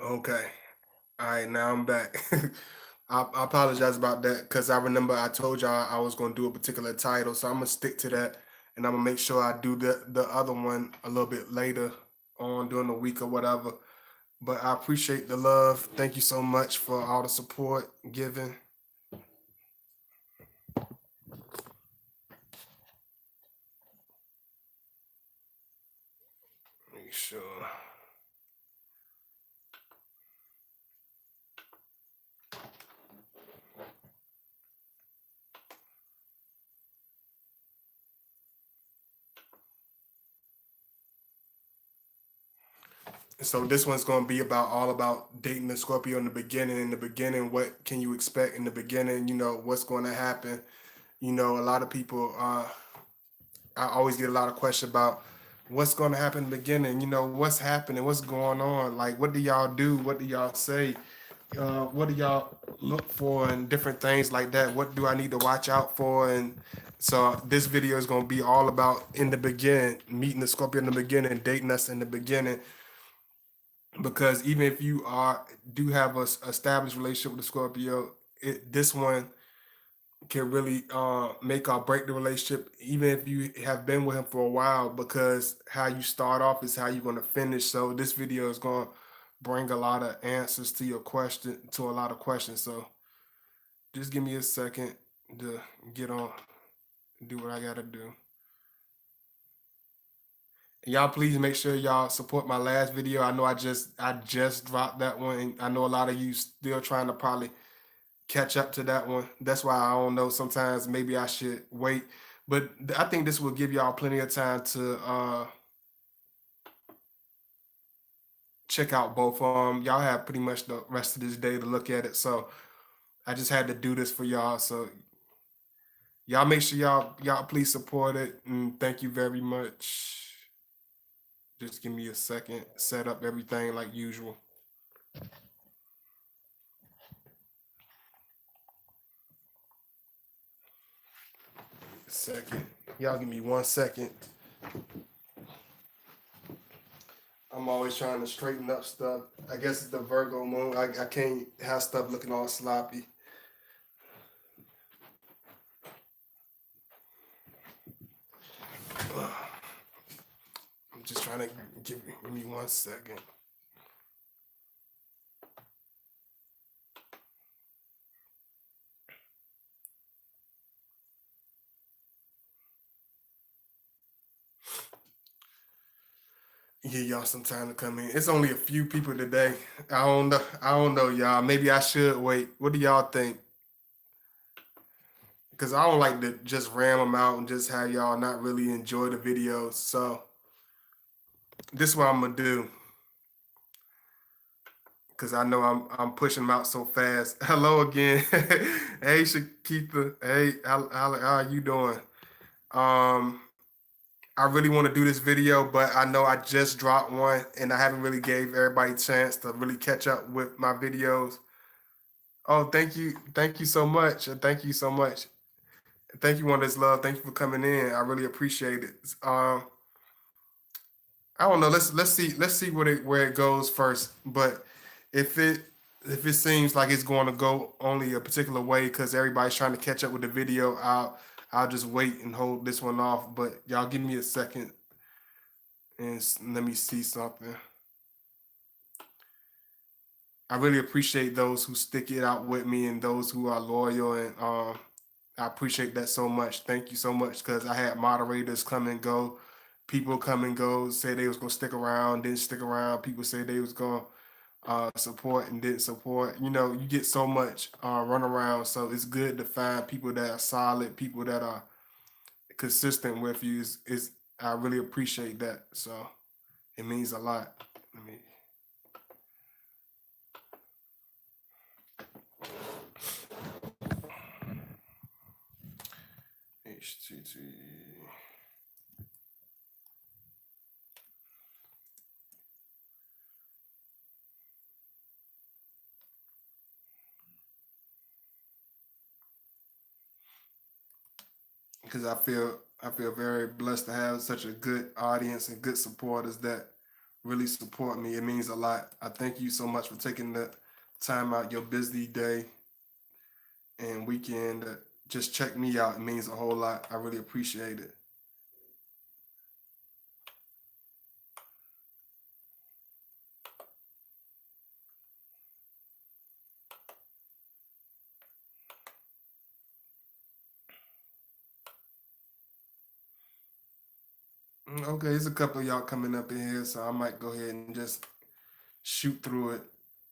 Okay. All right, now I'm back. I apologize about that because I remember I told y'all I was going to do a particular title, so I'm gonna stick to that, and I'm gonna make sure I do the other one a little bit later on during the week or whatever. But I appreciate the love. Thank you so much for all the support given. Make sure. So this one's going to be about all about dating the Scorpio in the beginning. In the beginning, what can you expect in the beginning? You know what's going to happen. You know, a lot of people. I always get a lot of questions about what's going to happen in the beginning. You know, what's happening, what's going on. Like, what do y'all do? What do y'all say? What do y'all look for and different things like that? What do I need to watch out for? And so this video is going to be all about in the beginning, meeting the Scorpio in the beginning, dating us in the beginning, because even if you are do have a established relationship with the Scorpio, this one can really make or break the relationship, even if you have been with him for a while, because how you start off is how you're going to finish. So this video is going to bring a lot of answers to your question, to a lot of questions. So just give me a second to get on, do what I got to do. Y'all please make sure y'all support my last video. I know I just dropped that one, and I know a lot of you still trying to probably catch up to that one. That's why I don't know. Sometimes maybe I should wait, but I think this will give y'all plenty of time to check out both of them. Y'all have pretty much the rest of this day to look at it. So I just had to do this for y'all. So y'all make sure y'all please support it, and thank you very much. Just give me a second, set up everything like usual. Second, y'all give me 1 second. I'm always trying to straighten up stuff. I guess it's the Virgo moon. I can't have stuff looking all sloppy. I'm just trying to give me 1 second. Give y'all some time to come in. It's only a few people today. I don't know. I don't know, y'all. Maybe I should wait. What do y'all think? Because I don't like to just ram them out and just have y'all not really enjoy the videos. So this is what I'm gonna do. Because I know I'm pushing them out so fast. Hello again. Hey Shakita. Hey, how are you doing? Um, I really want to do this video, but I know I just dropped one and I haven't really gave everybody a chance to really catch up with my videos. Oh, thank you. Thank you so much. Thank you so much. Thank you, One This Love. Thank you for coming in. I really appreciate it. I don't know. Let's see where it goes first. But if it if it seems like it's going to go only a particular way because everybody's trying to catch up with the video, I'll just wait and hold this one off. But y'all give me a second and let me see something. I really appreciate those who stick it out with me and those who are loyal, and I appreciate that so much. Thank you so much because I had moderators come and go, people come and go, say they was gonna stick around, didn't stick around. People say they was gonna support and didn't support. You know, you get so much run around, so it's good to find people that are solid, people that are consistent with you. Is I really appreciate that. So it means a lot. Let me. HTT. Because I feel very blessed to have such a good audience and good supporters that really support me. It means a lot. I thank you so much for taking the time out your busy day and weekend to just check me out. It means a whole lot. I really appreciate it. Okay, there's a couple of y'all coming up in here, so I might go ahead and just shoot through it.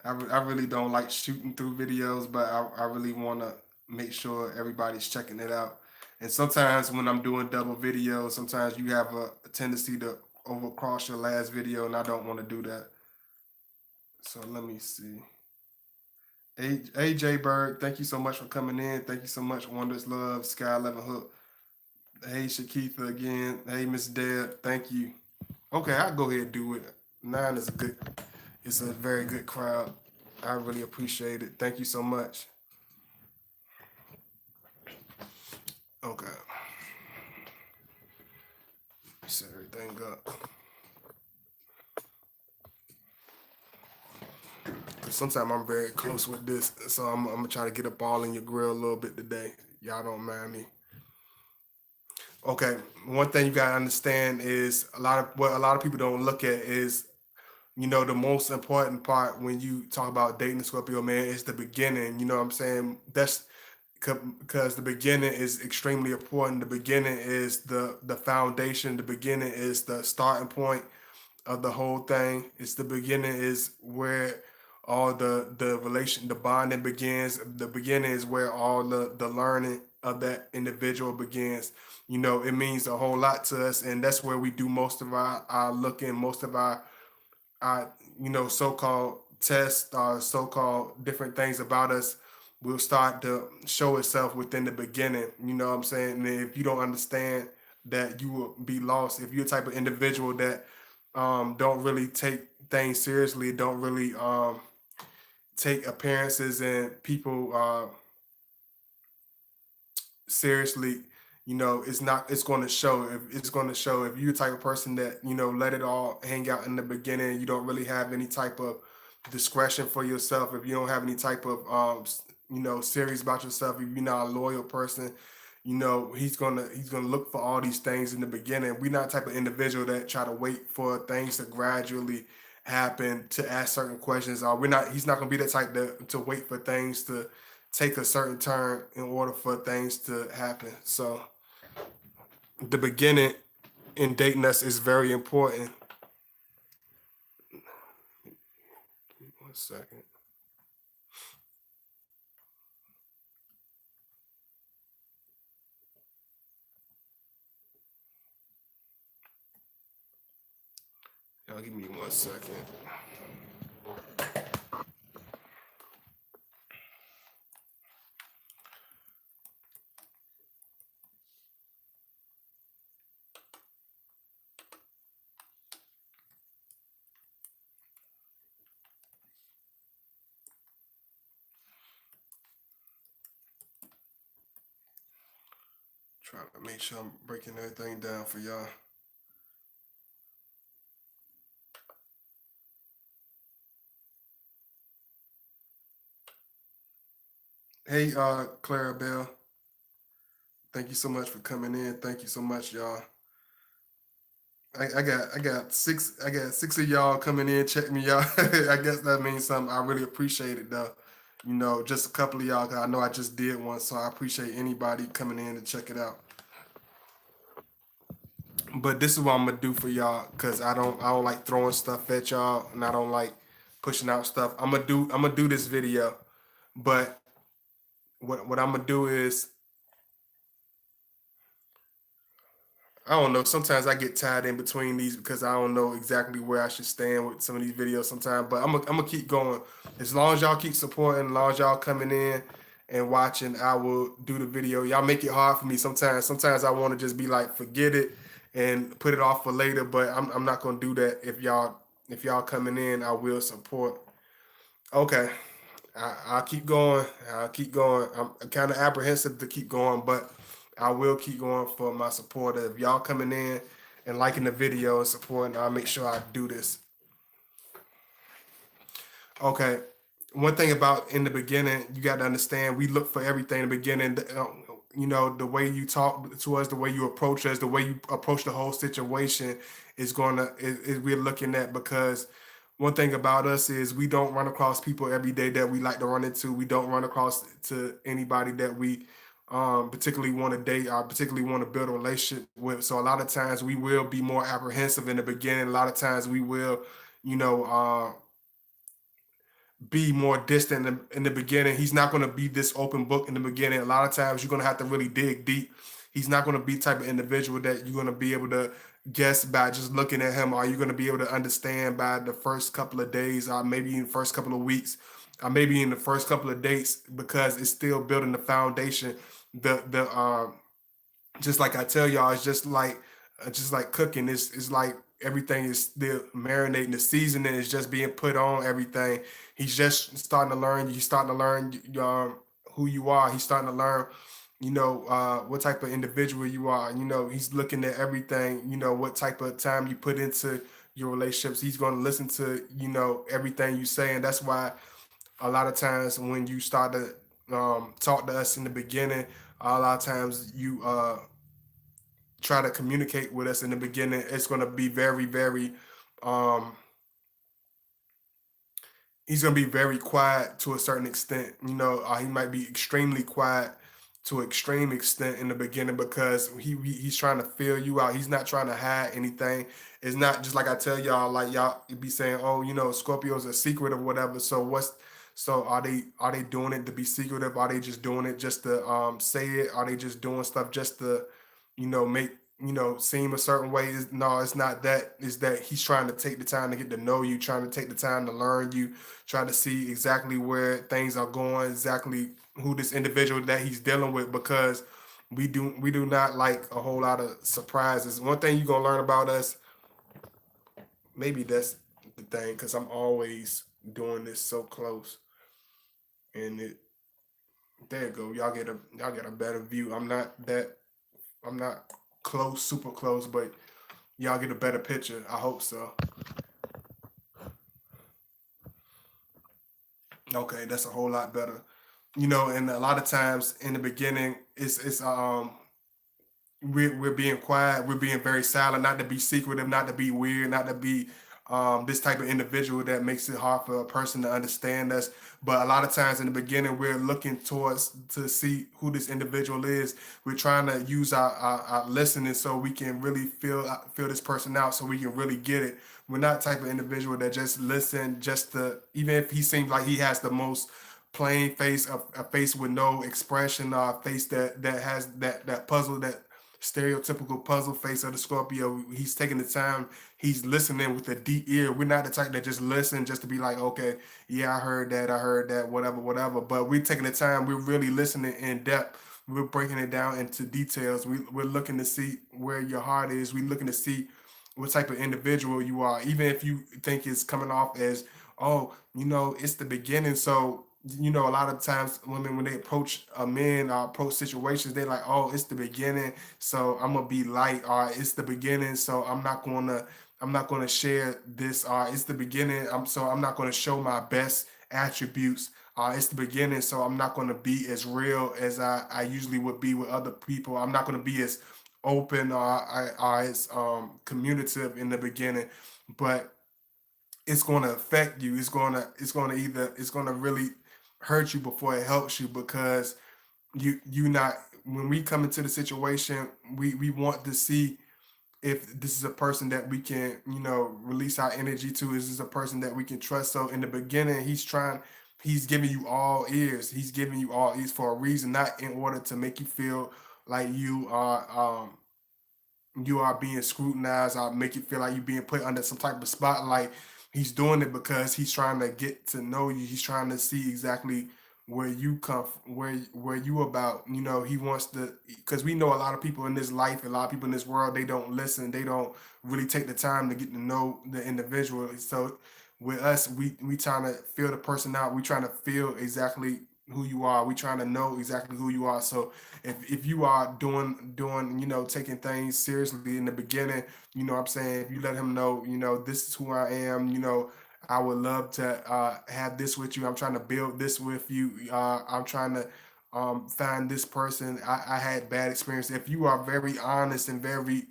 I really don't like shooting through videos, but I really want to make sure everybody's checking it out. And sometimes when I'm doing double videos, sometimes you have a tendency to overcross your last video, and I don't want to do that. So let me see. AJ Berg, thank you so much for coming in. Thank you so much, Wonders Love, Sky 11 Hook. Hey, Shakitha again. Hey, Miss Deb, thank you. Okay, I'll go ahead and do it. Nine is a good, it's a very good crowd. I really appreciate it. Thank you so much. Okay, set everything up. Sometimes I'm very close with this, so I'm gonna try to get up all in your grill a little bit today. Y'all don't mind me. Okay, one thing you gotta understand is a lot of people don't look at is the most important part when you talk about dating the Scorpio man is the beginning. You know what I'm saying? That's because the beginning is extremely important. The beginning is the foundation. The beginning is the starting point of the whole thing. It's the beginning is where all the relation, the bonding begins. The beginning is where all the learning of that individual begins. It means a whole lot to us, and that's where we do most of our looking, most of our so-called tests or so-called different things about us will start to show itself within the beginning. You know what I'm saying? And if you don't understand that, you will be lost. If you're the type of individual that don't really take things seriously, don't really take appearances and people seriously, it's going to show. If it's going to show, if you're the type of person that let it all hang out in the beginning, you don't really have any type of discretion for yourself. If you don't have any type of serious about yourself, if you're not a loyal person, he's gonna look for all these things in the beginning. We're not the type of individual that try to wait for things to gradually happen to ask certain questions. Or we're not. He's not gonna be the type to wait for things to take a certain turn in order for things to happen. So the beginning in dating us is very important. 1 second. Y'all give me 1 second. Trying to make sure I'm breaking everything down for y'all. Hey, Clara Bell, thank you so much for coming in. Thank you so much, y'all. I got six of y'all coming in. Check me out. I guess that means something. I really appreciate it though. Just a couple of y'all. 'Cause I know I just did one, so I appreciate anybody coming in to check it out. But this is what I'm gonna do for y'all, cause I don't like throwing stuff at y'all, and I don't like pushing out stuff. I'm gonna do this video, but what I'm gonna do is I don't know. Sometimes I get tied in between these because I don't know exactly where I should stand with some of these videos sometimes. But I'm gonna keep going. As long as y'all keep supporting, as long as y'all coming in and watching, I will do the video. Y'all make it hard for me sometimes. Sometimes I want to just be like, forget it and put it off for later. But I'm not gonna do that. If y'all coming in, I will support. Okay. I'll keep going. I'll keep going. I'm kind of apprehensive to keep going, but I will keep going for my supporter. If y'all coming in and liking the video and supporting, I'll make sure I do this. Okay. One thing about in the beginning, you got to understand, we look for everything in the beginning. The way you talk to us, the way you approach us, the way you approach the whole situation is we're looking at, because one thing about us is we don't run across people every day that we like to run into. We don't run across to anybody that we particularly want to date or particularly want to build a relationship with. So a lot of times we will be more apprehensive in the beginning. A lot of times we will, you know, be more distant in the beginning. He's not going to be this open book in the beginning. A lot of times you're going to have to really dig deep. He's not going to be the type of individual that you're going to be able to guess by just looking at him. Or you're going to be able to understand by the first couple of days, or maybe in the first couple of weeks, or maybe in the first couple of dates, because it's still building the foundation. The Just like I tell y'all, it's just like cooking. It's like everything is still marinating. The seasoning is just being put on everything. He's just starting to learn. He's starting to learn who you are. He's starting to learn, what type of individual you are. He's looking at everything. What type of time you put into your relationships. He's going to listen to everything you say, and that's why a lot of times when you start to talk to us in the beginning, a lot of times you try to communicate with us in the beginning, it's going to be very, very, um, he's going to be very quiet to a certain extent. He might be extremely quiet to an extreme extent in the beginning, because he's trying to feel you out. He's not trying to hide anything. It's not just like I tell y'all, like y'all be saying, oh, Scorpio's a secret or whatever. So are they doing it to be secretive? Are they just doing it just to say it? Are they just doing stuff just to make seem a certain way? No, it's not that. It's that he's trying to take the time to get to know you, trying to take the time to learn you, trying to see exactly where things are going, exactly who this individual that he's dealing with, because we do not like a whole lot of surprises. One thing you're gonna learn about us, maybe that's the thing, because I'm always doing this so close, and there you go. Y'all get a better view. I'm not close, super close, but y'all get a better picture. I hope so. Okay, that's a whole lot better. And a lot of times in the beginning, it's we're being quiet, we're being very silent, not to be secretive, not to be weird, not to be this type of individual that makes it hard for a person to understand us. But a lot of times in the beginning, we're looking towards to see who this individual is. We're trying to use our listening so we can really feel this person out, so we can really get it. We're not the type of individual that just listen just to, even if he seems like he has the most plain face, a face with no expression, a face that has that puzzle, that stereotypical puzzle face of the Scorpio. He's taking the time. He's listening with a deep ear. We're not the type that just listen just to be like, okay, yeah, I heard that, whatever, whatever. But we're taking the time. We're really listening in depth. We're breaking it down into details. We're looking to see where your heart is. We're looking to see what type of individual you are. Even if you think it's coming off as, oh, it's the beginning. So a lot of times women, when they approach a man or approach situations, they like, oh, it's the beginning, so I'm gonna be light, or it's the beginning, so I'm not gonna share this, or it's the beginning, I'm not gonna show my best attributes, it's the beginning, so I'm not gonna be as real as I usually would be with other people. I'm not gonna be as open, or as communicative in the beginning. But it's going to affect you. It's going to really hurt you before it helps you, because you not, when we come into the situation, we want to see if this is a person that we can release our energy to. Is this a person that we can trust? So in the beginning, he's giving you all ears. He's giving you all ears for a reason, not in order to make you feel like you are being scrutinized, or make you feel like you're being put under some type of spotlight. He's doing it because he's trying to get to know you. He's trying to see exactly where you where you about. He wants to, because we know a lot of people in this life, a lot of people in this world, they don't listen. They don't really take the time to get to know the individual. So with us, we trying to feel the person out. We trying to feel exactly who you are. We trying to know exactly who you are. So if you are doing taking things seriously in the beginning, what I'm saying, if you let him know, this is who I am, I would love to have this with you. I'm trying to build this with you. I'm trying to find this person. I had bad experience. If you are very honest and very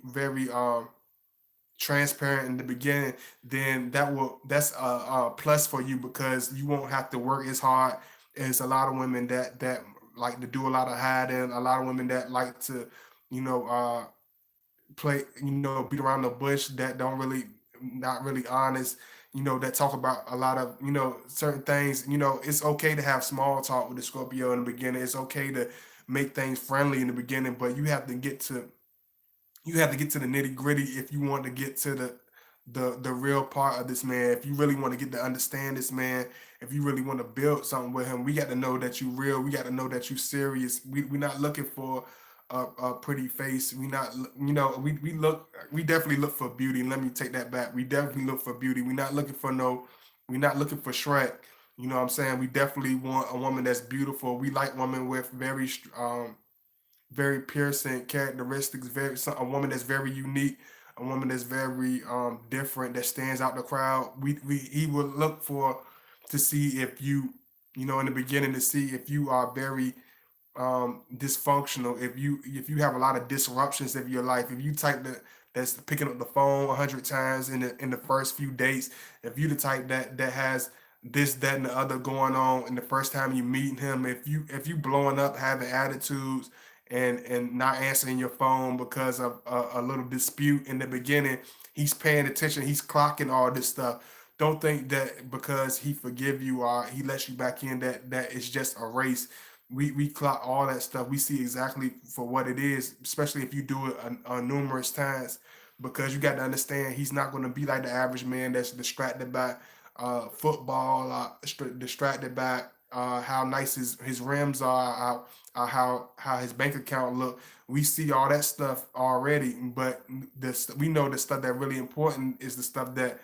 transparent in the beginning, then that's a plus for you because you won't have to work as hard as a lot of women that like to do a lot of hiding. A lot of women that like to, you know, play, beat around the bush, that don't really, not really honest, that talk about a lot of, certain things. It's okay to have small talk with the Scorpio in the beginning. It's okay to make things friendly in the beginning, but you have to get to the nitty gritty if you want to get to the real part of this man. If you really want to get to understand this man, if you really want to build something with him, we got to know that you real. We got to know that you serious. We're not looking for a pretty face. We not, we definitely look for beauty. Let me take that back. We definitely look for beauty. We're not looking for Shrek. You know what I'm saying? We definitely want a woman that's beautiful. We like women with very piercing characteristics, a woman that's very unique, a woman that's very different, that stands out the crowd. We He would look for to see if in the beginning, to see if you are very dysfunctional, if you have a lot of disruptions of your life, if you type that's picking up the phone 100 times in the first few dates, if you the type that has this, that, and the other going on in the first time you meeting him, if you blowing up, having attitudes, and not answering your phone because of a little dispute in the beginning, he's paying attention, he's clocking all this stuff. Don't think that because he forgive you or he lets you back in, that it's just a race. We clock all that stuff. We see exactly for what it is, especially if you do it numerous times, because you got to understand he's not going to be like the average man that's distracted by football, distracted by how nice his rims are, how his bank account look. We see all that stuff already, but we know the stuff that really important is the stuff that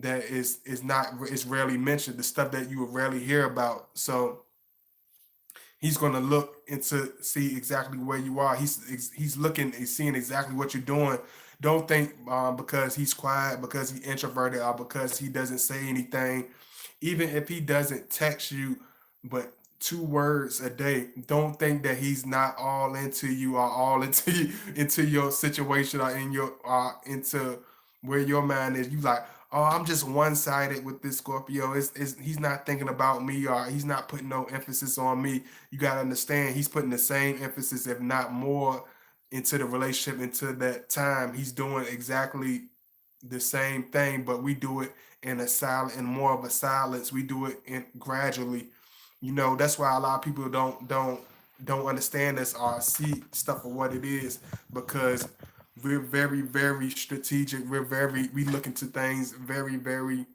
is not, is rarely mentioned, the stuff that you would rarely hear about. So he's going to look into see exactly where you are. He's looking and seeing exactly what you're doing. Don't think because he's quiet, because he's introverted, or because he doesn't say anything, even if he doesn't text you, but 2 words a day. Don't think that he's not all into you or all into into your situation or into where your mind is. You like, oh, I'm just one sided with this Scorpio. He's not thinking about me, or he's not putting no emphasis on me. You gotta understand, he's putting the same emphasis, if not more, into the relationship, into that time. He's doing exactly the same thing, but we do it in more of a silence. We do it in gradually. That's why a lot of people don't understand us or see stuff for what it is, because we're very strategic. We look into things very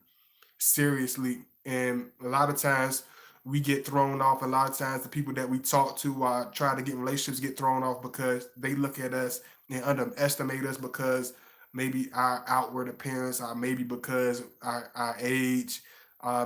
seriously, and a lot of times we get thrown off. A lot of times the people that we talk to try to get relationships get thrown off because they look at us and underestimate us, because maybe our outward appearance, or maybe because our age,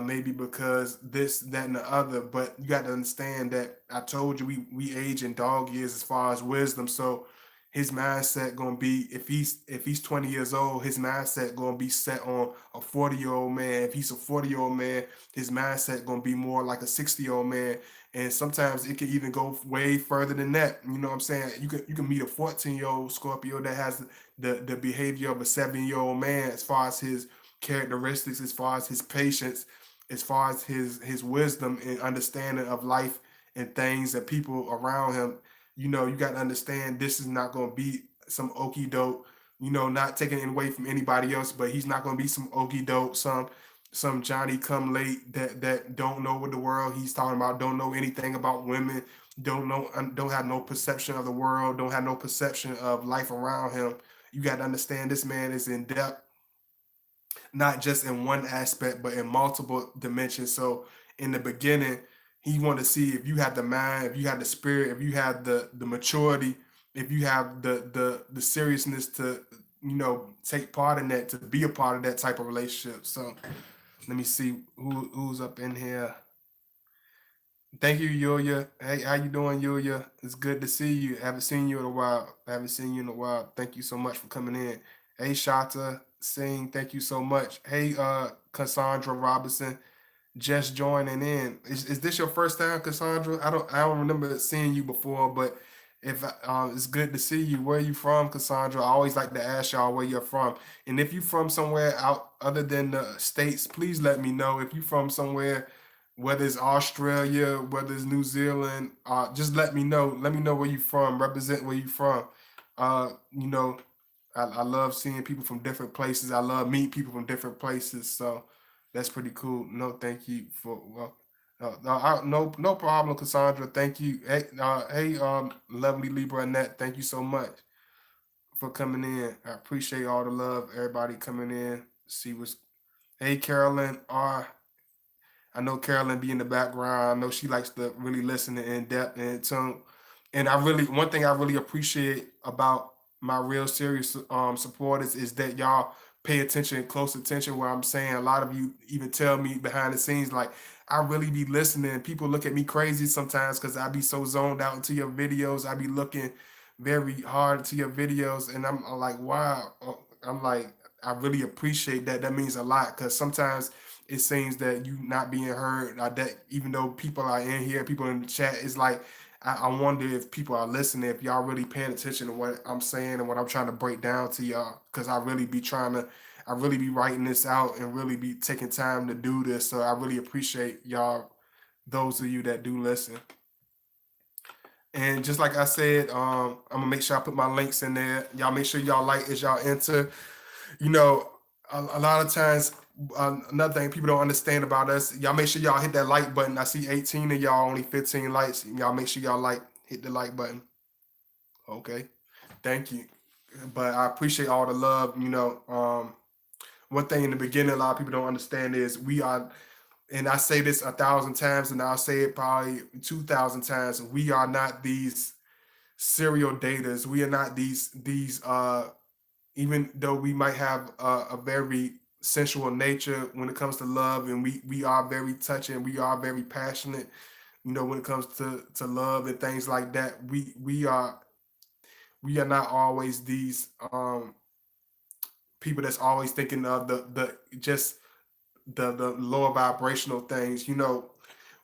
maybe because this, that, and the other. But you got to understand that I told you we age in dog years as far as wisdom. So his mindset gonna be, if he's 20 years old, his mindset gonna be set on a 40-year-old man. If he's a 40-year-old man, his mindset gonna be more like a 60-year-old man. And sometimes it can even go way further than that. You know what I'm saying? You can meet a 14-year-old Scorpio that has the behavior of a 7-year-old man, as far as his characteristics, as far as his patience, as far as his wisdom and understanding of life and things and people around him. You got to understand, this is not going to be some okey doke, not taking it away from anybody else, but he's not going to be some okey doke, some Johnny come late that don't know what the world he's talking about, don't know anything about women, don't have no perception of the world, don't have no perception of life around him. You got to understand, this man is in depth, not just in one aspect, but in multiple dimensions. So in the beginning, he want to see if you have the mind, if you have the spirit, if you have the maturity, if you have the seriousness to take part in that, to be a part of that type of relationship. So let me see who's up in here. Thank you, Yulia. Hey, how you doing, Yulia? It's good to see you. Haven't seen you in a while. Thank you so much for coming in. Hey, Shata. Sing, thank you so much. Hey, Cassandra Robinson, just joining in. Is this your first time, Cassandra? I don't remember seeing you before, but if it's good to see you. Where are you from, Cassandra? I always like to ask y'all where you're from, and if you're from somewhere out other than the states, please let me know. If you're from somewhere, whether it's Australia, whether it's New Zealand, just let me know. Let me know where you from. Represent where you from. You know, I love seeing people from different places. I love meeting people from different places. So that's pretty cool. No, thank you for well, no problem, Cassandra. Thank you. Hey, lovely Libra Annette. Thank you so much for coming in. I appreciate all the love. Everybody coming in. See what's. Hey, Carolyn. I know Carolyn be in the background. I know she likes to really listen in depth and tune. And one thing I really appreciate about my real serious supporters is that y'all pay attention, close attention. Where I'm saying a lot of you even tell me behind the scenes, like I really be listening. People look at me crazy sometimes because I be so zoned out into your videos. I be looking very hard into your videos, and I'm like, wow. I'm like, I really appreciate that. That means a lot because sometimes it seems that you not being heard, that even though people are in here, people in the chat, it's like I wonder if people are listening, if y'all really paying attention to what I'm saying and what I'm trying to break down to y'all, because I really be writing this out and really be taking time to do this. So I really appreciate y'all, those of you that do listen. And just like I said, I'm gonna make sure I put my links in there. Y'all make sure y'all like as y'all enter. You know, a lot of times, another thing people don't understand about us, y'all make sure y'all hit that like button. I see 18 of y'all, only 15 likes. Y'all make sure y'all hit the like button. Okay, thank you. But I appreciate all the love. One thing in the beginning, a lot of people don't understand is we are, and I say this 1,000 times, and I'll say it probably 2,000 times. We are not these serial daters. We are not these even though we might have a very sensual nature when it comes to love, and we are very touching, we are very passionate, when it comes to love and things like that. We are not always these people that's always thinking of the just the lower vibrational things.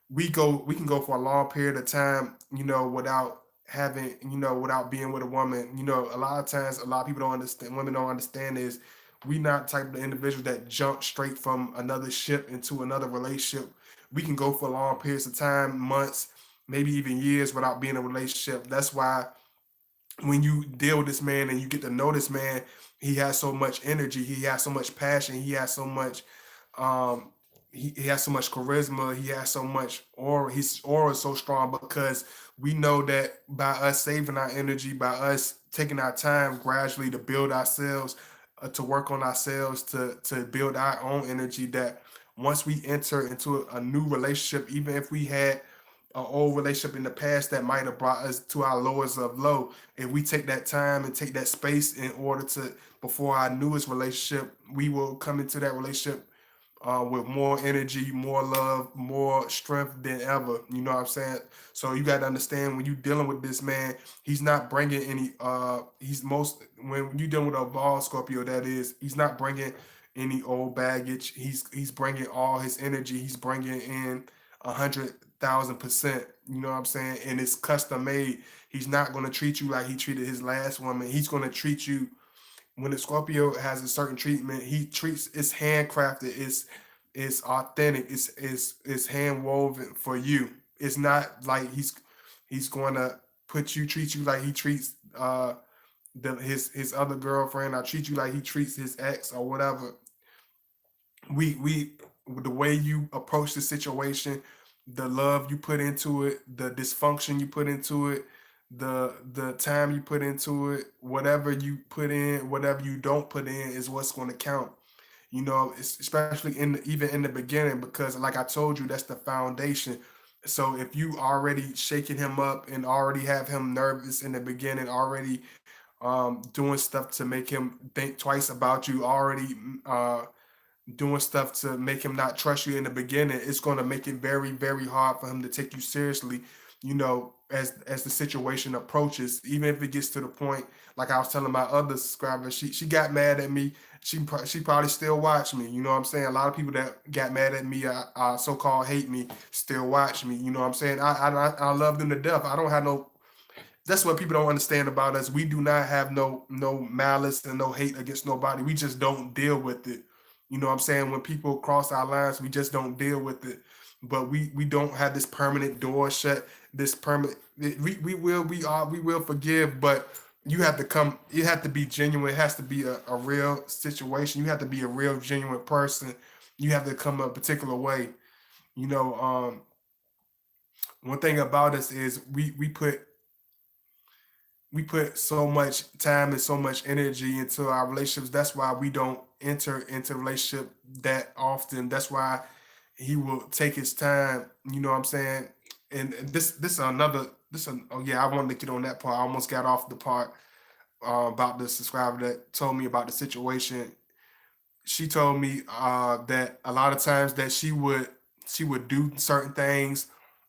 We can go for a long period of time, without having, without being with a woman. A lot of times, a lot of people don't understand, women don't understand is we not type of individuals that jump straight from another ship into another relationship. We can go for long periods of time, months, maybe even years without being in a relationship. That's why when you deal with this man and you get to know this man, he has so much energy, he has so much passion, he has so much um he has so much charisma, he has so much aura, his aura is so strong because we know that by us saving our energy, by us taking our time gradually to build ourselves, to work on ourselves, to build our own energy, that once we enter into a new relationship, even if we had an old relationship in the past that might have brought us to our lowest of low, if we take that time and take that space in order to, before our newest relationship, we will come into that relationship with more energy, more love, more strength than ever. You know what I'm saying? So you got to understand, when you dealing with this man, he's not bringing any. He's most when you dealing with a ball Scorpio, that is, he's not bringing any old baggage. He's bringing all his energy. He's bringing in 100,000%. You know what I'm saying? And it's custom made. He's not going to treat you like he treated his last woman. He's going to treat you, when the Scorpio has a certain treatment, he treats, it's handcrafted, it's authentic, it's hand woven for you. It's not like he's going to treat you like he treats his other girlfriend, or treat you like he treats his ex or whatever. We The way you approach the situation, the love you put into it, the dysfunction you put into it, the time you put into it, whatever you put in, whatever you don't put in is what's going to count. Especially even in the beginning, because like I told you, that's the foundation. So if you already shaking him up and already have him nervous in the beginning, already doing stuff to make him think twice about you, already doing stuff to make him not trust you in the beginning, it's going to make it very, very hard for him to take you seriously. as the situation approaches, even if it gets to the point, like I was telling my other subscriber, she got mad at me. She probably still watch me. You know what I'm saying? A lot of people that got mad at me, so called hate me, still watch me. You know what I'm saying? I love them to death. I don't have no. That's what people don't understand about us. We do not have no malice and no hate against nobody. We just don't deal with it. You know what I'm saying? When people cross our lines, we just don't deal with it. But we don't have this permanent door shut. This permanent we will forgive, but you have to come. It have to be genuine. It has to be a real situation. You have to be a real genuine person. You have to come a particular way. You know, one thing about us is we put so much time and so much energy into our relationships. That's why we don't enter into relationship that often. That's why he will take his time. You know what I'm saying? And this is another oh yeah, I wanted to get on that part. I almost got off the part about the subscriber that told me about the situation. She told me that a lot of times that she would do certain things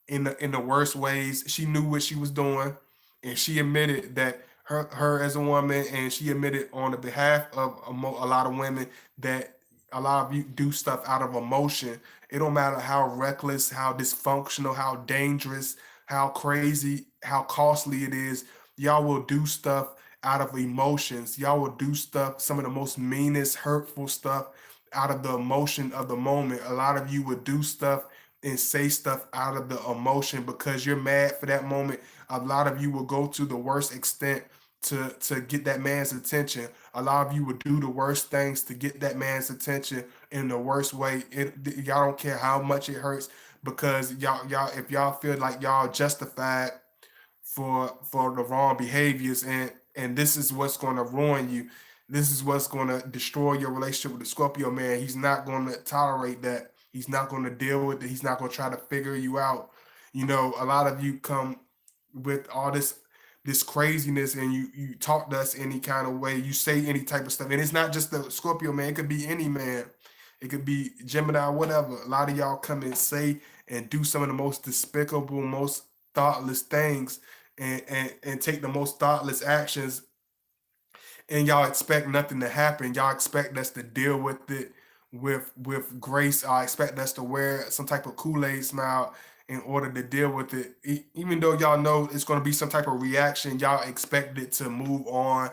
in the worst ways. She knew what she was doing, and she admitted that her as a woman, and she admitted on the behalf of a lot of women that a lot of you do stuff out of emotion. It don't matter how reckless, how dysfunctional, how dangerous, how crazy, how costly it is. Y'all will do stuff out of emotions. Y'all will do stuff, some of the most meanest, hurtful stuff out of the emotion of the moment. A lot of you would do stuff and say stuff out of the emotion because you're mad for that moment. A lot of you will go to the worst extent to get that man's attention. A lot of you would do the worst things to get that man's attention in the worst way. Y'all don't care how much it hurts because y'all if y'all feel like y'all justified for the wrong behaviors, and this is what's going to ruin you. This is what's going to destroy your relationship with the Scorpio man. He's not going to tolerate that. He's not going to deal with it. He's not going to try to figure you out. You know, a lot of you come with all this craziness, and you talk to us any kind of way. You say any type of stuff, and it's not just the Scorpio man. It could be any man. It could be Gemini, whatever. A lot of y'all come and say and do some of the most despicable, most thoughtless things, and take the most thoughtless actions, and y'all expect nothing to happen. Y'all expect us to deal with it with grace. I expect us to wear some type of Kool-Aid smile in order to deal with it. Even though y'all know it's going to be some type of reaction, y'all expect it to move on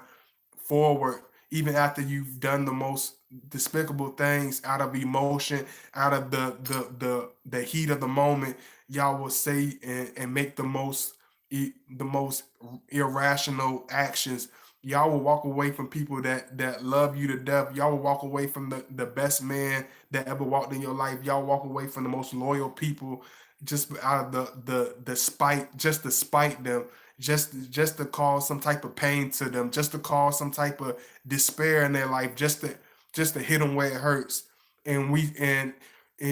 forward even after you've done the most despicable things out of emotion, out of the heat of the moment. Y'all will say and make the most irrational actions. Y'all will walk away from people that love you to death. Y'all will walk away from the best man that ever walked in your life. Y'all walk away from the most loyal people just out of the spite, just to spite them, just to cause some type of pain to them, just to cause some type of despair in their life, just to hit them where it hurts. And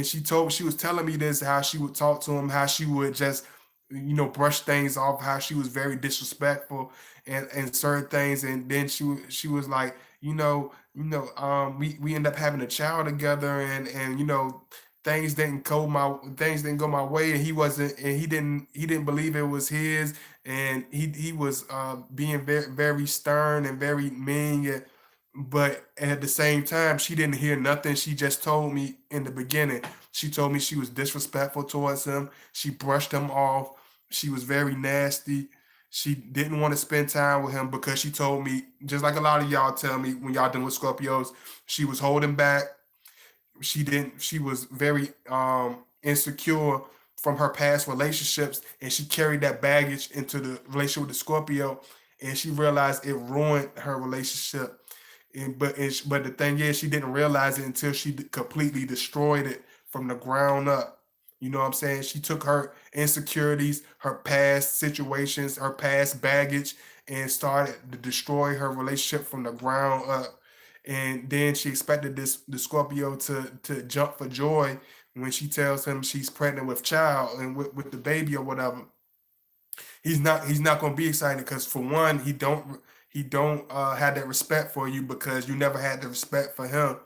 she was telling me this, how she would talk to him, how she would just brush things off, how she was very disrespectful and certain things. And then she was like, we end up having a child together, and things didn't go my way, and he wasn't and he didn't believe it was his, and he was being very, very stern and very mean. But at the same time, she didn't hear nothing. She just told me in the beginning. She told me she was disrespectful towards him. She brushed him off. She was very nasty. She didn't want to spend time with him because she told me, just like a lot of y'all tell me when y'all dealing with Scorpios, she was holding back. She was very insecure from her past relationships, and she carried that baggage into the relationship with the Scorpio, and she realized it ruined her relationship. But the thing is, she didn't realize it until she completely destroyed it from the ground up. You know what I'm saying? She took her insecurities, her past situations, her past baggage, and started to destroy her relationship from the ground up. And then she expected the Scorpio to jump for joy when she tells him she's pregnant with child and with the baby or whatever. He's not going to be excited because, for one, he don't have that respect for you because you never had the respect for him.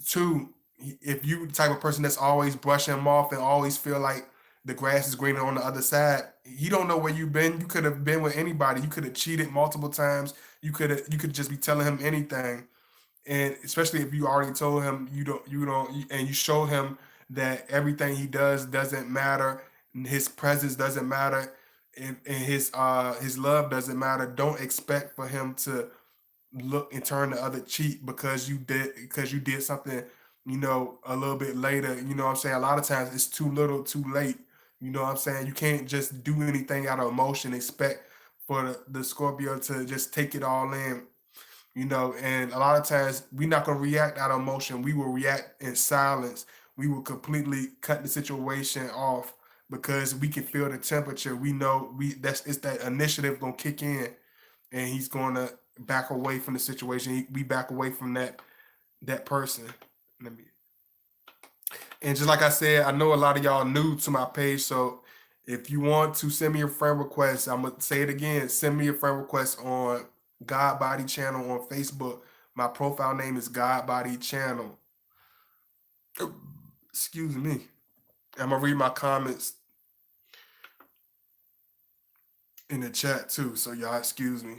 Two, if you the type of person that's always brushing him off and always feel like the grass is greener on the other side. He don't know where you've been. You could have been with anybody. You could have cheated multiple times. You could just be telling him anything. And especially if you already told him you don't, and you show him that everything he does doesn't matter, and his presence doesn't matter, and his love doesn't matter. Don't expect for him to look and turn the other cheek because you did something, a little bit later. You know what I'm saying? A lot of times it's too little, too late. You know what I'm saying? You can't just do anything out of emotion, expect for the Scorpio to just take it all in. And a lot of times we're not gonna react out of emotion. We will react in silence. We will completely cut the situation off because we can feel the temperature. We know it's that initiative gonna kick in, and he's gonna back away from the situation. We back away from that person. Let me And just like I said, I know a lot of y'all new to my page, so if you want to send me a friend request, I'm gonna say it again. Send me a friend request on God Body Channel on Facebook. My profile name is God Body Channel. Excuse me. I'm gonna read my comments in the chat too, so y'all excuse me.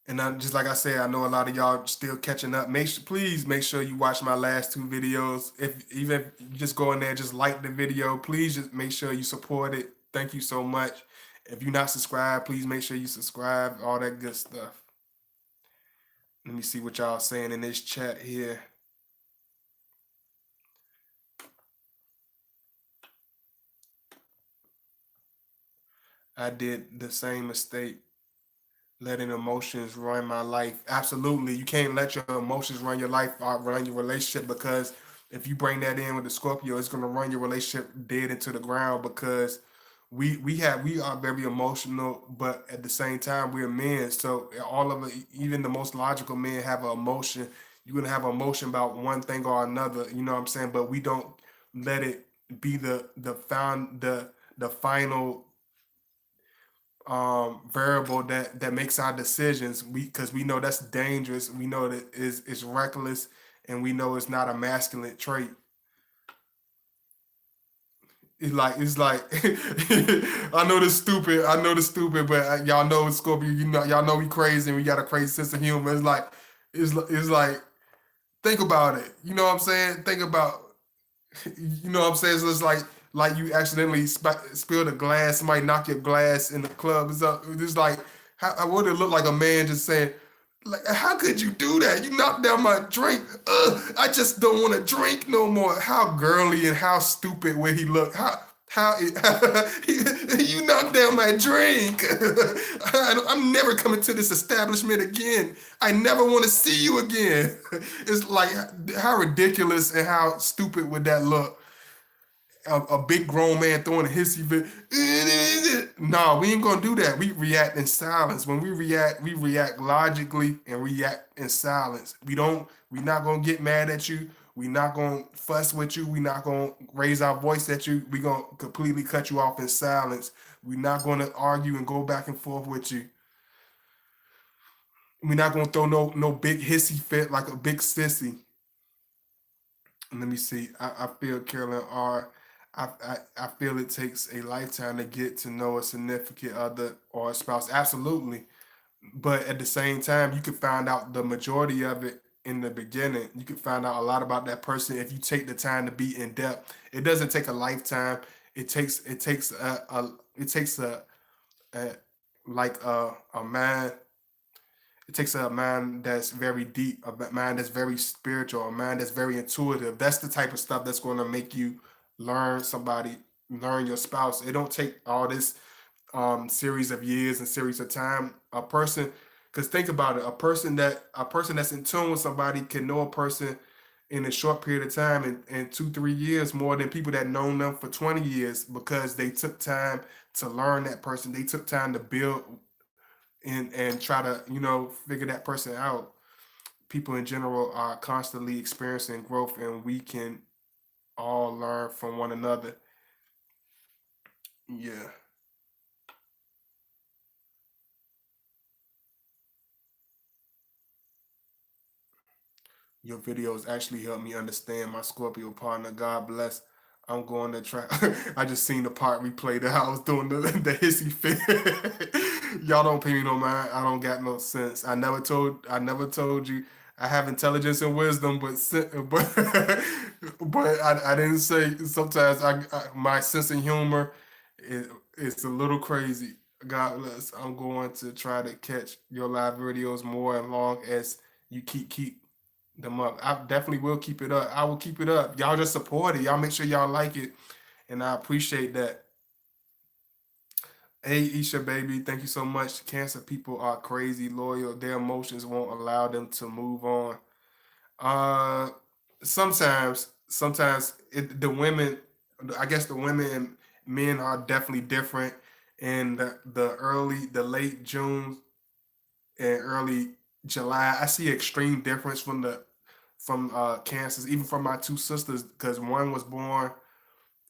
And just like I said, I know a lot of y'all still catching up. Please make sure you watch my last two videos. If even if you just go in there, just like the video. Please just make sure you support it. Thank you so much. If you're not subscribed, please make sure you subscribe. All that good stuff. Let me see what y'all saying in this chat here. I did the same mistake, letting emotions run my life. Absolutely. You can't let your emotions run your life or run your relationship, because if you bring that in with the Scorpio, it's gonna run your relationship dead into the ground, because we are very emotional, but at the same time we're men. So all of it, even the most logical men have an emotion. You're gonna have an emotion about one thing or another, you know what I'm saying? But we don't let it be the final variable that makes our decisions. Because we know that's dangerous. We know that is reckless, and we know it's not a masculine trait. It's like I know this stupid, but y'all know Scorpio. Y'all know we crazy, and we got a crazy sense of humor. It's like think about it. You know what I'm saying? Think about You know what I'm saying? So it's like you accidentally spilled a glass. Somebody knock your glass in the club. It's like how would it look like a man just saying, like, how could you do that? You knocked down my drink. I just don't want to drink no more. How girly and how stupid would he look? How you knocked down my drink? I'm never coming to this establishment again. I never want to see you again. It's like, how ridiculous and how stupid would that look? A big grown man throwing a hissy fit. No, we ain't gonna do that. We react in silence. When we react logically and react in silence. We not gonna get mad at you. We not gonna fuss with you. We not gonna raise our voice at you. We gonna completely cut you off in silence. We not gonna argue and go back and forth with you. We not gonna throw no big hissy fit like a big sissy. Let me see. I feel Carolyn R. I feel it takes a lifetime to get to know a significant other or a spouse. Absolutely. But at the same time, you can find out the majority of it in the beginning. You can find out a lot about that person if you take the time to be in depth. It doesn't take a lifetime. It takes a like a man. It takes a mind that's very deep, a mind that's very spiritual, a mind that's very intuitive. That's the type of stuff that's going to make you learn somebody, learn your spouse. It don't take all this series of years and series of time. A person, because think about it, a person that's in tune with somebody can know a person in a short period of time, in 2 3 years, more than people that known them for 20 years, because they took time to learn that person. They took time to build and try to figure that person out. People in general are constantly experiencing growth, and we can all learn from one another. Yeah. Your videos actually help me understand my Scorpio partner. God bless. I'm going to try. I just seen the part we played that I was doing the hissy fit. Y'all don't pay me no mind. I don't got no sense. I never told you I have intelligence and wisdom, but I didn't say sometimes my sense of humor is a little crazy. God bless. I'm going to try to catch your live videos more as long as you keep them up. I definitely will keep it up. I will keep it up. Y'all just support it. Y'all make sure y'all like it, and I appreciate that. Hey, Isha, baby, thank you so much. Cancer people are crazy loyal. Their emotions won't allow them to move on. Uh, sometimes the women, I guess the women and men are definitely different. In the late June and early July, I see extreme difference from cancers, even from my two sisters, because one was born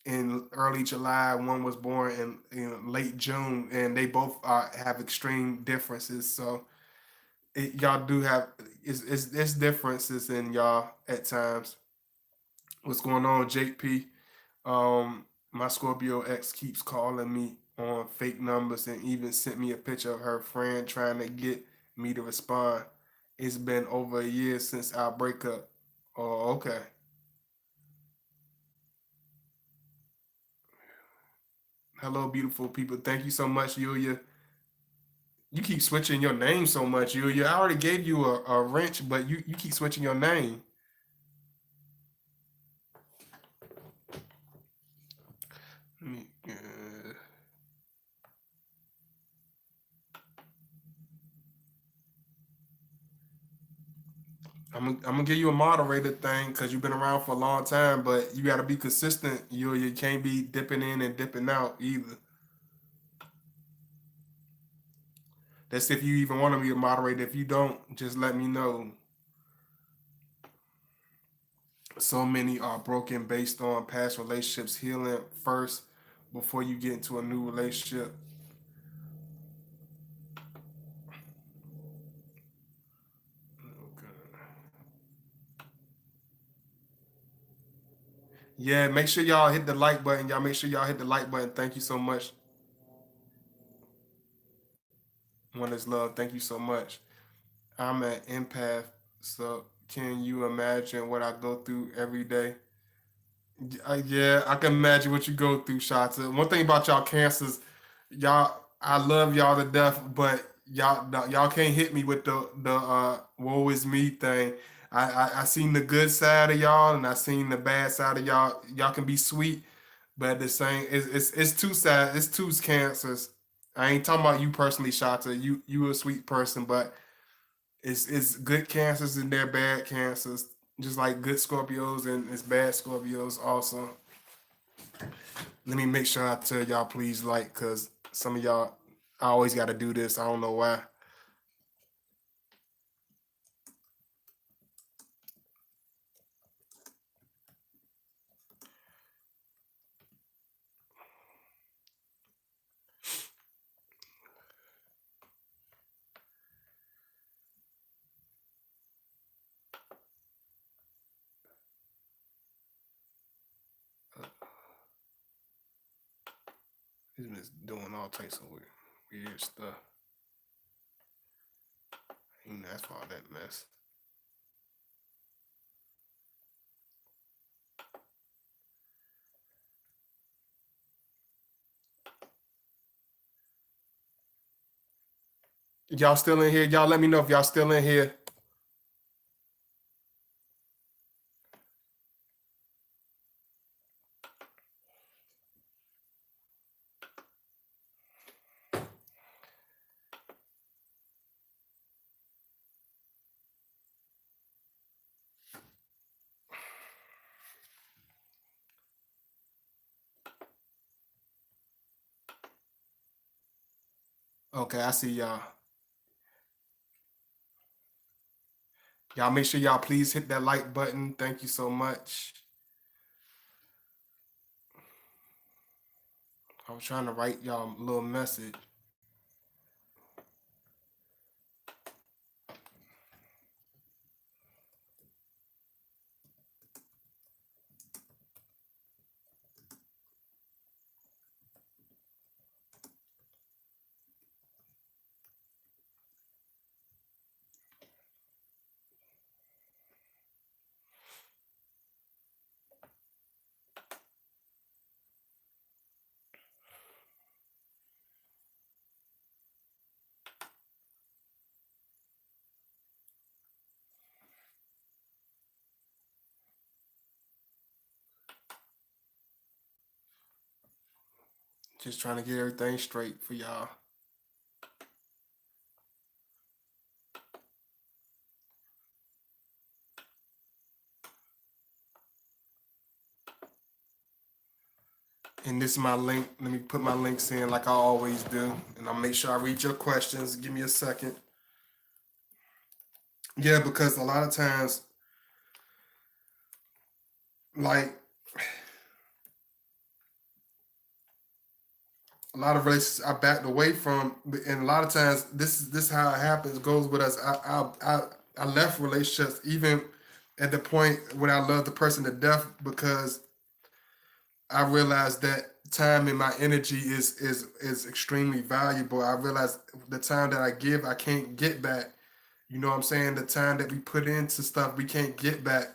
in early July, one was born in late June, and they both have extreme differences. So y'all do have it's differences in y'all at times. What's going on, JP? My Scorpio ex keeps calling me on fake numbers and even sent me a picture of her friend trying to get me to respond. It's been over a year since our breakup. Oh, okay. Hello, beautiful people. Thank you so much, Yulia. You keep switching your name so much, Yulia. I already gave you a wrench, but you keep switching your name. I'm gonna give you a moderator thing because you've been around for a long time, but you got to be consistent. You can't be dipping in and dipping out either. That's if you even want to be a moderator. If you don't, just let me know. So many are broken based on past relationships. Healing first before you get into a new relationship. Okay. Yeah, make sure y'all hit the like button. Y'all make sure y'all hit the like button. Thank you so much. One is love. Thank you so much. I'm an empath, so can you imagine what I go through every day? Yeah, I can imagine what you go through, Shata. One thing about y'all cancers, y'all, I love y'all to death, but y'all can't hit me with the woe is me thing. I seen the good side of y'all, and I seen the bad side of y'all. Y'all can be sweet, but at the same, it's two sides. It's two cancers. I ain't talking about you personally, Shata. You a sweet person, but it's good cancers and they're bad cancers, just like good Scorpios and it's bad Scorpios also. Let me make sure I tell y'all please like, cause some of y'all, I always got to do this. I don't know why. He's been doing all types of weird stuff. Ain't that's for all that mess. Y'all still in here? Y'all let me know if y'all still in here. Okay, I see y'all. Y'all make sure y'all please hit that like button. Thank you so much. I was trying to write y'all a little message. Just trying to get everything straight for y'all. And this is my link. Let me put my links in like I always do. And I'll make sure I read your questions. Give me a second. Yeah, because a lot of times, like a lot of relationships I backed away from, and a lot of times this is how it happens. Goes with us. I left relationships even at the point when I loved the person to death because I realized that time and my energy is extremely valuable. I realized the time that I give, I can't get back. You know what I'm saying? The time that we put into stuff, we can't get back.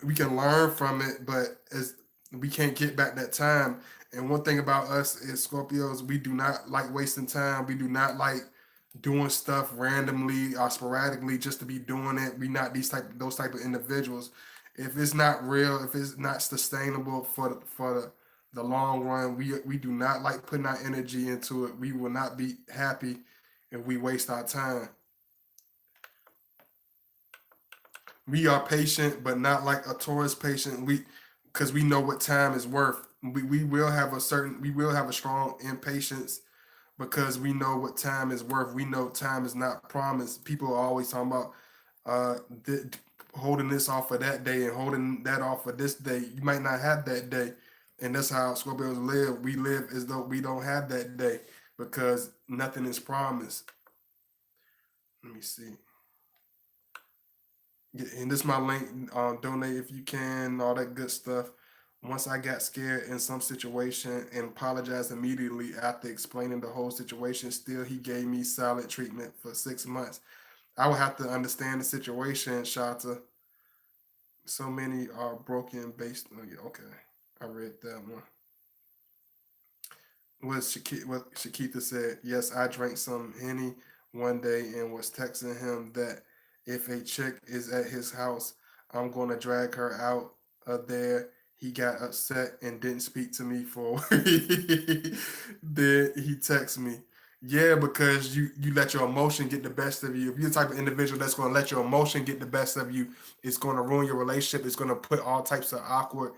We can learn from it, but as we can't get back that time. And one thing about us as Scorpios, we do not like wasting time. We do not like doing stuff randomly or sporadically just to be doing it. We not those type of individuals. If it's not real, if it's not sustainable for the long run, we do not like putting our energy into it. We will not be happy if we waste our time. We are patient, but not like a Taurus patient. We because we know what time is worth. We will have a strong impatience because we know what time is worth. We know time is not promised. People are always talking about uh th- holding this off for that day and holding that off for this day. You might not have that day, and that's how Scorpios live. We live as though we don't have that day because nothing is promised. Let me see. Yeah, and this is my link. Donate if you can, all that good stuff. Once I got scared in some situation and apologized immediately after explaining the whole situation, still he gave me silent treatment for 6 months. I would have to understand the situation, Shata. So many are broken based on, yeah, okay. I read that one. What Shakita said, yes, I drank some Henny one day and was texting him that if a chick is at his house, I'm going to drag her out of there. He got upset and didn't speak to me for a week. Then he texted me. Yeah, because you let your emotion get the best of you. If you're the type of individual that's going to let your emotion get the best of you, it's going to ruin your relationship. It's going to put all types of awkward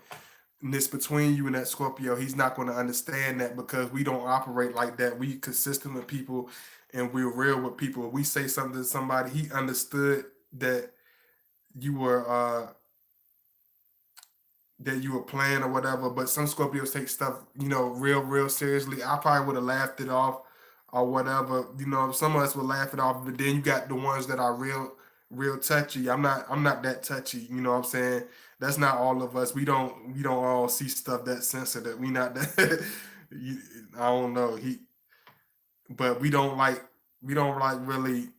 this between you and that Scorpio. He's not going to understand that because we don't operate like that. We consistent with people and we're real with people. If we say something to somebody, he understood you were uh that you were playing or whatever. But some Scorpios take stuff, real seriously. I probably would have laughed it off or whatever. Some of us would laugh it off, but then you got the ones that are real touchy. I'm not that touchy, you know what I'm saying? That's not all of us. We don't all see stuff that sensitive. We not that you, I don't know. But we don't like really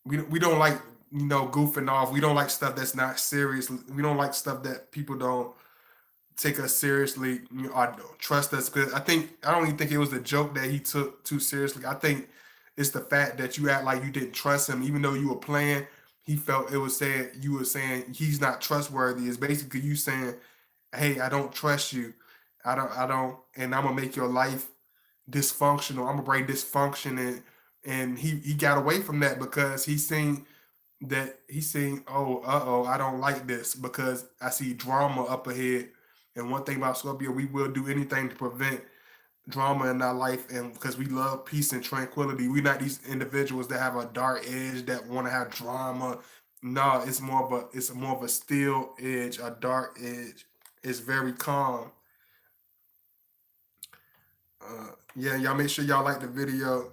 we don't like goofing off. We don't like stuff that's not serious. We don't like stuff that people don't take us seriously, or trust us. Because I don't even think it was the joke that he took too seriously. I think it's the fact that you act like you didn't trust him, even though you were playing. He felt it was saying you were saying he's not trustworthy. It's basically you saying, "Hey, I don't trust you. and I'm gonna make your life dysfunctional. I'm gonna bring dysfunction in." And he got away from that because he's saying, "Oh, I don't like this because I see drama up ahead." And one thing about Scorpio, we will do anything to prevent drama in our life, and because we love peace and tranquility. We're not these individuals that have a dark edge that want to have drama. No, it's more of a still edge, a dark edge. It's very calm. Yeah, y'all make sure y'all like the video.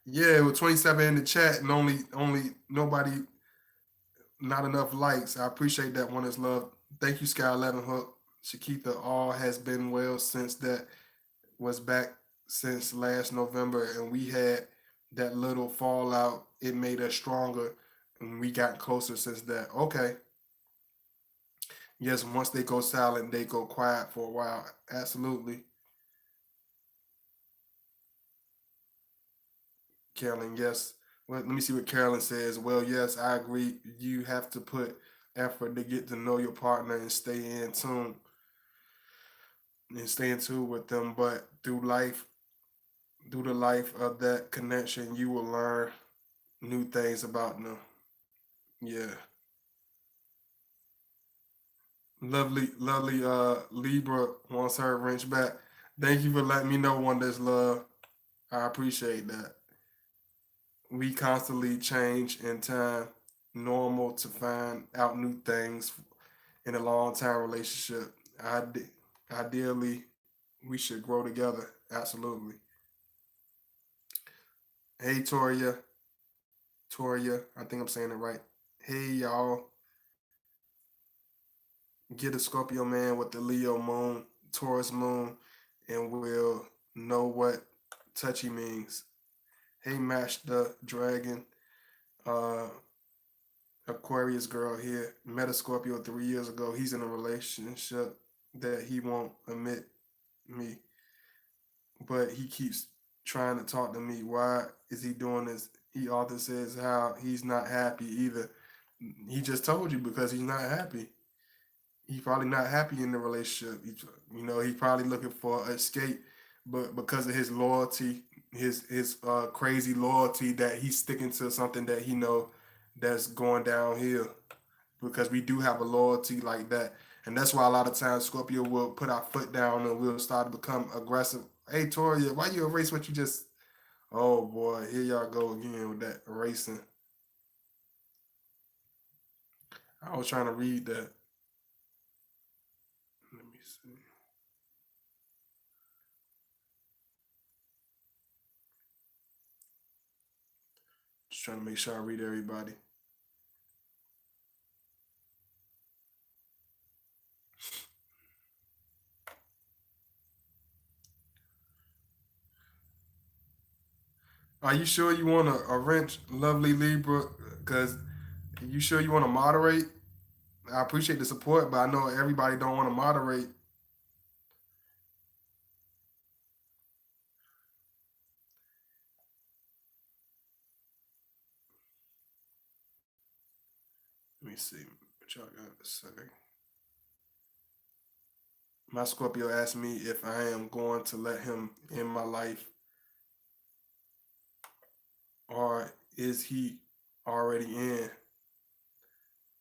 Yeah, with 27 in the chat and only nobody, not enough likes. I appreciate that one is love. Thank you, Sky 11 Hook. Shakita, all has been well since that was back since last November, and we had that little fallout. It made us stronger, and we got closer since that. Okay. Yes, once they go silent, they go quiet for a while. Absolutely. Carolyn, yes. Well, let me see what Carolyn says. Well, yes, I agree. You have to put effort to get to know your partner and stay in tune with them. But through the life of that connection, you will learn new things about them. Yeah. Lovely Libra wants her wrench back. Thank you for letting me know one that's love. I appreciate that. We constantly change in time, normal to find out new things in a long time relationship. Ideally, we should grow together. Absolutely. Hey Toria, I think I'm saying it right. Hey y'all, get a Scorpio man with the Leo moon, Taurus moon, and we'll know what touchy means. Hey, Mash the Dragon, uh, Aquarius girl here. Met a Scorpio 3 years ago. He's in a relationship that he won't admit me, but he keeps trying to talk to me. Why is he doing this? He often says how he's not happy either. He just told you because he's not happy. He's probably not happy in the relationship. He's probably looking for escape, but because of his loyalty, his crazy loyalty, that he's sticking to something that he know that's going downhill. Because we do have a loyalty like that, and that's why a lot of times Scorpio will put our foot down and we'll start to become aggressive. Hey, Toria, why you erase what you just? Oh boy, here y'all go again with that erasing. I was trying to read that. Let me see. Just trying to make sure I read everybody. Are you sure you want a wrench, lovely Libra? Because you sure you want to moderate? I appreciate the support, but I know everybody don't want to moderate. Let me see what y'all got to say. My Scorpio asked me if I am going to let him in my life, or is he already in?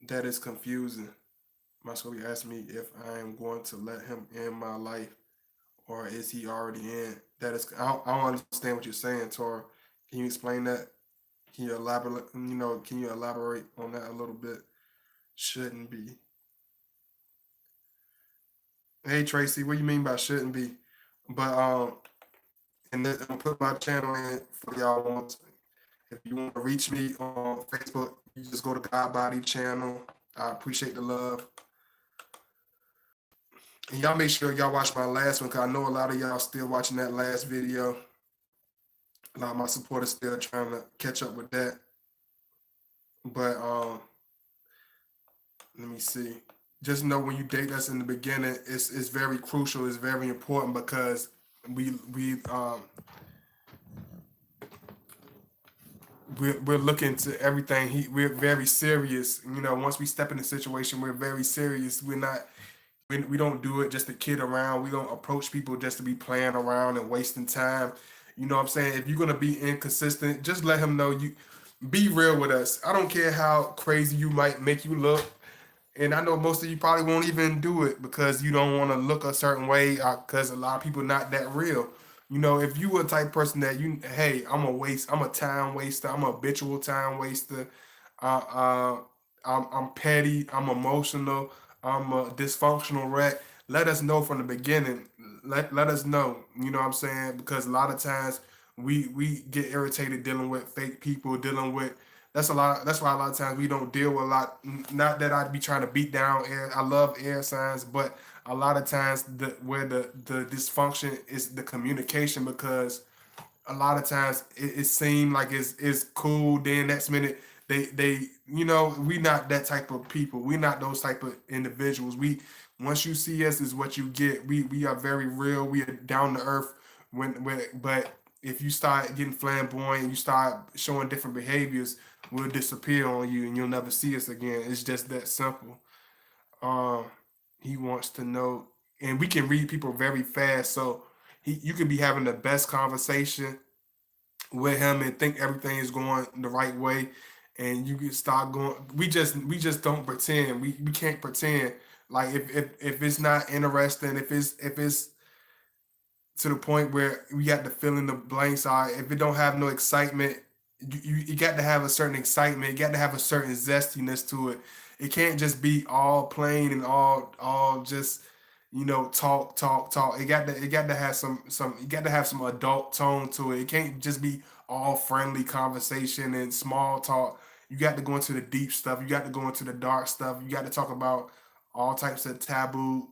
That is confusing. My Scorpio asked me if I am going to let him in my life, or is he already in? I don't understand what you're saying, Tora. Can you explain that? Can you elaborate? Can you elaborate on that a little bit? Shouldn't be. Hey Tracy, what do you mean by shouldn't be? But and then I'm gonna put my channel in for y'all want. If you want to reach me on Facebook, you just go to God Body channel. I appreciate the love. And y'all make sure y'all watch my last one, because I know a lot of y'all still watching that last video. A lot of my supporters still trying to catch up with that. But let me see. Just know when you date us in the beginning, it's very crucial. It's very important because we we're looking to everything. We're very serious. Once we step in the situation, we're very serious. We don't do it just to kid around. We don't approach people just to be playing around and wasting time. You know what I'm saying? If you're gonna be inconsistent, just let him know you be real with us. I don't care how crazy you might make you look. And I know most of you probably won't even do it because you don't want to look a certain way. Because a lot of people not that real. You know, if you a type person that hey, I'm a time waster, I'm a habitual time waster. Uh, uh, I'm petty, I'm emotional, I'm a dysfunctional wreck. Let us know from the beginning. Let us know. You know what I'm saying? Because a lot of times we get irritated dealing with fake people, dealing with that's a lot. That's why a lot of times we don't deal with a lot. Not that I'd be trying to beat down air. I love air signs, but a lot of times where the dysfunction is the communication because a lot of times it seems like it's cool. Then next minute they we not that type of people. We not those type of individuals. We once you see us is what you get. We are very real. We are down to earth. When but if you start getting flamboyant, you start showing different behaviors, we'll disappear on you and you'll never see us again. It's just that simple. Um, he wants to know, and we can read people very fast. So you can be having the best conversation with him and think everything is going the right way, and you can start going. We just don't pretend. We can't pretend. Like if it's not interesting, if it's to the point where we got to fill in the blanks are. If it don't have no excitement, you got to have a certain excitement. You got to have a certain zestiness to it. It can't just be all plain and all just talk. It got to have some you got to have some adult tone to it. It can't just be all friendly conversation and small talk. You got to go into the deep stuff. You got to go into the dark stuff. You got to talk about all types of taboo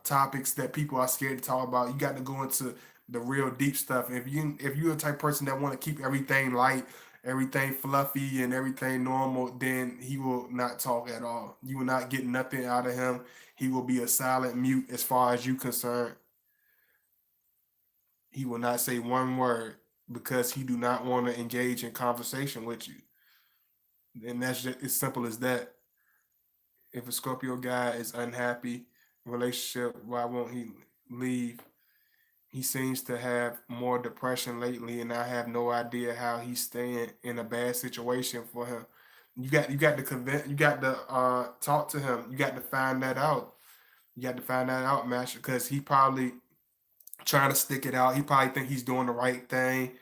topics that people are scared to talk about. You got to go into the real deep stuff. If you're a type of person that want to keep everything light, everything fluffy, and everything normal, then he will not talk at all. You will not get nothing out of him. He will be a silent mute as far as you concerned. He will not say one word because he do not want to engage in conversation with you. And that's just as simple as that. If a Scorpio guy is unhappy relationship, why won't he leave? He seems to have more depression lately, and I have no idea how he's staying in a bad situation for him. You got to convince, you got to talk to him. You got to find that out. You got to find that out, Master, because he probably trying to stick it out. He probably think he's doing the right thing.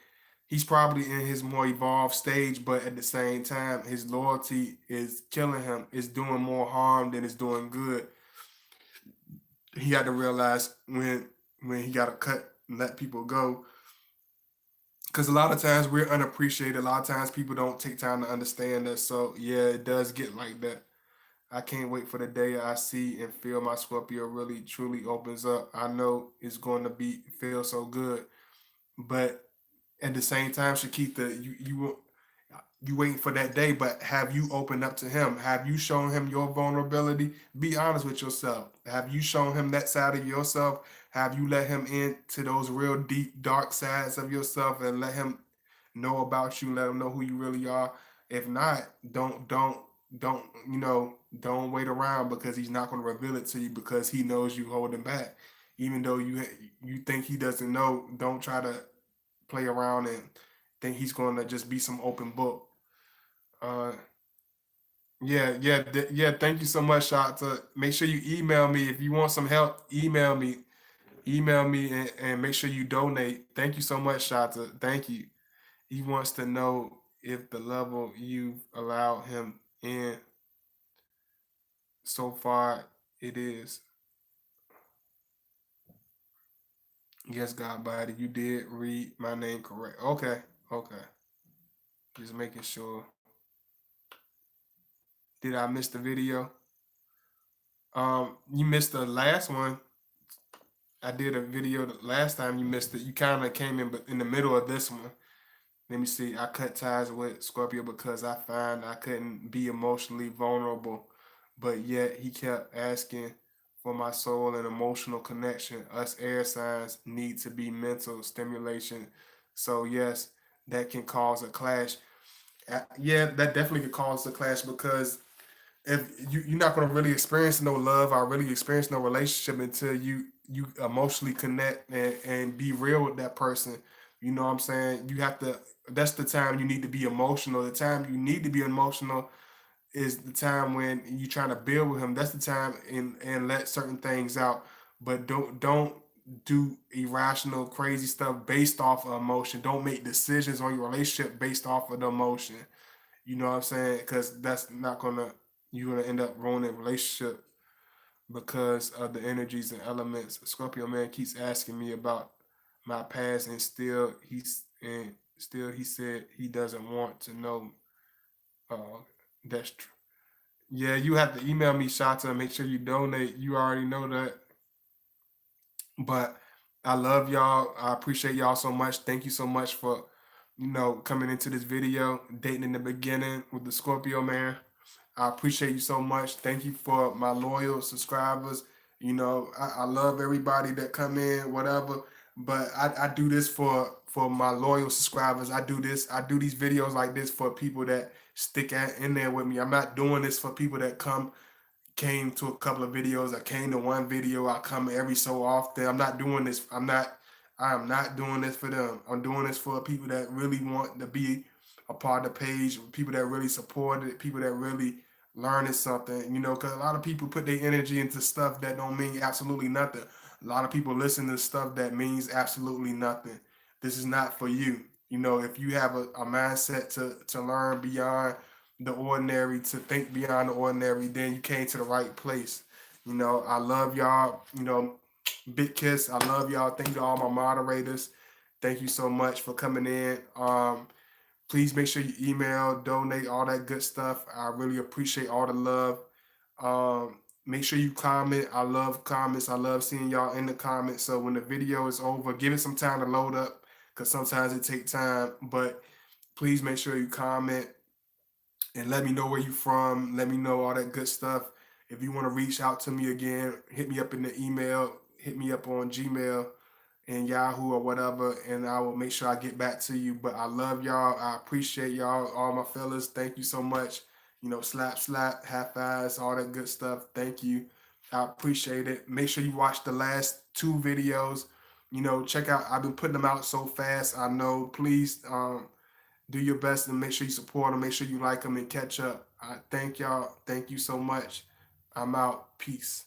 He's probably in his more evolved stage, but at the same time, his loyalty is killing him. It's doing more harm than it's doing good. He had to realize when he got to cut and let people go. Because a lot of times we're unappreciated. A lot of times people don't take time to understand us. So yeah, it does get like that. I can't wait for the day I see and feel my Scorpio really truly opens up. I know it's going to be feel so good, but at the same time, Shakita, you waiting for that day, but have you opened up to him? Have you shown him your vulnerability? Be honest with yourself. Have you shown him that side of yourself? Have you let him into those real deep, dark sides of yourself and let him know about you, let him know who you really are? If not, don't wait around because he's not going to reveal it to you because he knows you holding back. Even though you think he doesn't know, don't try to play around and think he's going to just be some open book. Uh, yeah. Thank you so much, Shot. To make sure you email me if you want some help. Email me, and make sure you donate. Thank you so much, Shata. Thank you. He wants to know if the level you've allowed him in so far it is. Yes, God, body, you did read my name correct. Okay, okay. Just making sure. Did I miss the video? You missed the last one. I did a video the last time you missed it. You kind of came in, but in the middle of this one. Let me see. I cut ties with Scorpio because I found I couldn't be emotionally vulnerable, but yet he kept asking for my soul and emotional connection. Us air signs need to be mental stimulation. So yes, that can cause a clash. Yeah, that definitely could cause a clash because if you're not gonna really experience no love or really experience no relationship until you emotionally connect and be real with that person. You know what I'm saying? You have to that's the time you need to be emotional. The time you need to be emotional is the time when you trying to build with him. That's the time, and let certain things out. But don't do irrational, crazy stuff based off of emotion. Don't make decisions on your relationship based off of the emotion. You know what I'm saying? Because that's not gonna, you're gonna end up ruining relationship because of the energies and elements. Scorpio man keeps asking me about my past, and still he said he doesn't want to know. Uh, that's true. Yeah, you have to email me, Shanta, and make sure you donate. You already know that. But I love y'all. I appreciate y'all so much. Thank you so much for, coming into this video, dating in the beginning with the Scorpio man. I appreciate you so much. Thank you for my loyal subscribers. I love everybody that come in, whatever. But I do this for my loyal subscribers. I do these videos like this for people that in there with me. I'm not doing this for people that came to a couple of videos. I came to one video. I come every so often. I'm not doing this. I am not doing this for them. I'm doing this for people that really want to be a part of the page, people that really support it, people that really learning something, because a lot of people put their energy into stuff that don't mean absolutely nothing. A lot of people listen to stuff that means absolutely nothing. This is not for you. If you have a mindset to learn beyond the ordinary, to think beyond the ordinary, then you came to the right place. I love y'all. Big kiss. I love y'all. Thank you to all my moderators. Thank you so much for coming in. Please make sure you email, donate, all that good stuff. I really appreciate all the love. Make sure you comment. I love comments. I love seeing y'all in the comments. So when the video is over, give it some time to load up, because sometimes it takes time. But please make sure you comment and let me know where you from. Let me know all that good stuff. If you want to reach out to me again, hit me up in the email, hit me up on Gmail and Yahoo or whatever, and I will make sure I get back to you. But I love y'all. I appreciate y'all, all my fellas. Thank you so much. Slap, slap, half eyes, all that good stuff. Thank you. I appreciate it. Make sure you watch the last two videos. Check out. I've been putting them out so fast. I know. Please, do your best and make sure you support them. Make sure you like them and catch up. I thank y'all. Thank you so much. I'm out. Peace.